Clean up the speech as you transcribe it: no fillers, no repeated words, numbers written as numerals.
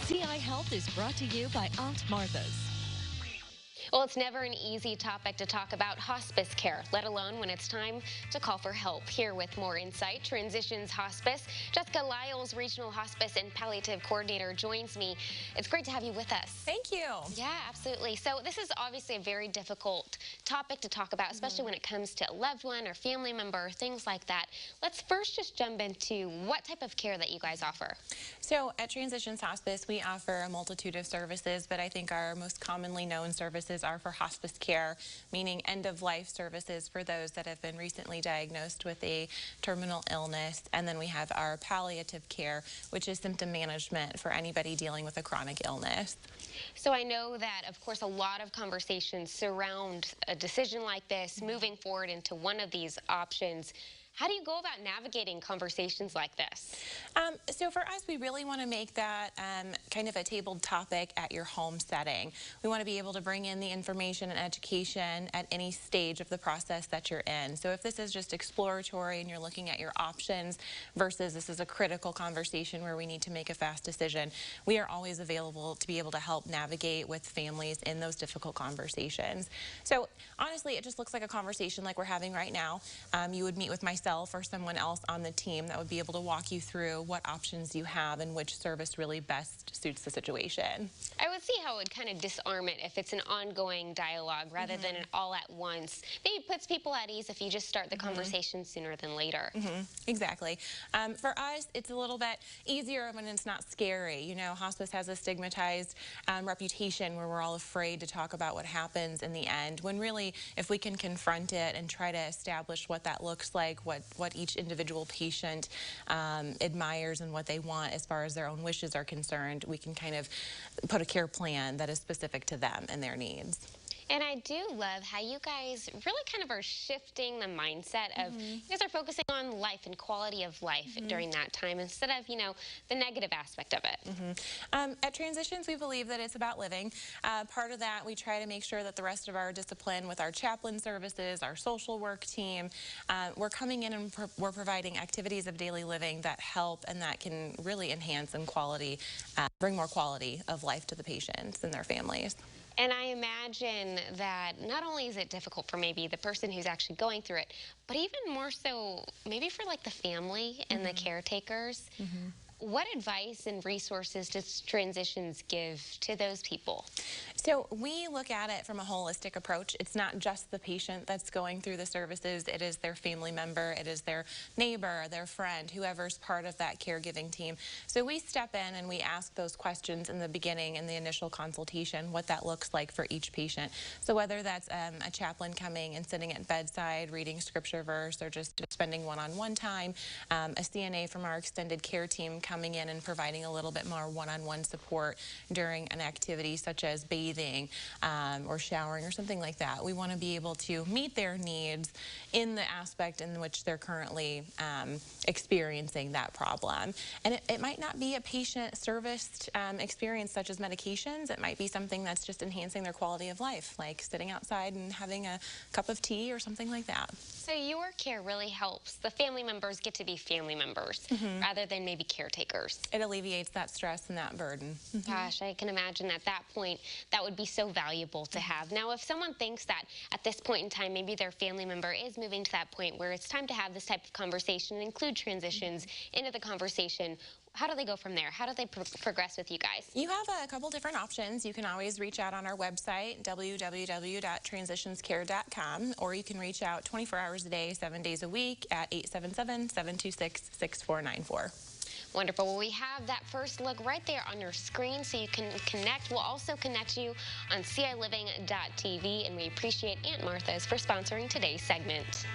CI Health is brought to you by Aunt Martha's. Well, it's never an easy topic to talk about hospice care, let alone when it's time to call for help. Here with more insight, Transitions Hospice, Jessica Lyles, Regional Hospice and Palliative Coordinator, joins me. It's great to have you with us. Thank you. Yeah, absolutely. So this is obviously a very difficult topic to talk about, especially when it comes to a loved one or family member, things like that. Let's first just jump into what type of care that you guys offer. So at Transitions Hospice, we offer a multitude of services, but I think our most commonly known services are for hospice care, meaning end-of-life services for those that have been recently diagnosed with a terminal illness. And then we have our palliative care, which is symptom management for anybody dealing with a chronic illness. So I know that, of course, a lot of conversations surround a decision like this, moving forward into one of these options. How do you go about navigating conversations like this? So for us, we really want to make that kind of a tabled topic at your home setting. We want to be able to bring in the information and education at any stage of the process that you're in. So if this is just exploratory and you're looking at your options versus this is a critical conversation where we need to make a fast decision, we are always available to be able to help navigate with families in those difficult conversations. So honestly, it just looks like a conversation like we're having right now. You would meet with myself or someone else on the team that would be able to walk you through what options you have and which service really best suits the situation. I would see how it would kind of disarm it if it's an ongoing dialogue rather than an all at once. Maybe it puts people at ease if you just start the conversation sooner than later. Exactly. For us, it's a little bit easier when it's not scary. You know, hospice has a stigmatized reputation where we're all afraid to talk about what happens in the end, when really, if we can confront it and try to establish what that looks like, what each individual patient admires and what they want as far as their own wishes are concerned, we can kind of put a care plan that is specific to them and their needs. And I do love how you guys really kind of are shifting the mindset of, you guys are focusing on life and quality of life during that time instead of, you know, the negative aspect of it. At Transitions, we believe that it's about living. Part of that, we try to make sure that the rest of our discipline with our chaplain services, our social work team, we're coming in and we're providing activities of daily living that help and that can really enhance and bring more quality of life to the patients and their families. And I imagine that not only is it difficult for maybe the person who's actually going through it, but even more so maybe for like the family and the caretakers. What advice and resources does Transitions give to those people? So we look at it from a holistic approach. It's not just the patient that's going through the services. It is their family member. It is their neighbor, their friend, whoever's part of that caregiving team. So we step in and we ask those questions in the beginning, in the initial consultation, what that looks like for each patient. So whether that's a chaplain coming and sitting at bedside, reading scripture verse, or just spending one-on-one time, a CNA from our extended care team coming in and providing a little bit more one-on-one support during an activity such as bathing or showering or something like that. We want to be able to meet their needs in the aspect in which they're currently experiencing that problem. And it might not be a patient-serviced experience such as medications. It might be something that's just enhancing their quality of life, like sitting outside and having a cup of tea or something like that. So your care really helps the family members get to be family members rather than maybe caretakers. It alleviates that stress and that burden. Gosh, I can imagine at that point that would be so valuable to have. Now, if someone thinks that at this point in time, maybe their family member is moving to that point where it's time to have this type of conversation and include Transitions into the conversation, how do they go from there? How do they progress with you guys? You have a couple different options. You can always reach out on our website, www.transitionscare.com, or you can reach out 24 hours a day, 7 days a week at 877-726-6494. Wonderful. Well, we have that first look right there on your screen so you can connect. We'll also connect you on CILiving.tv, and we appreciate Aunt Martha's for sponsoring today's segment.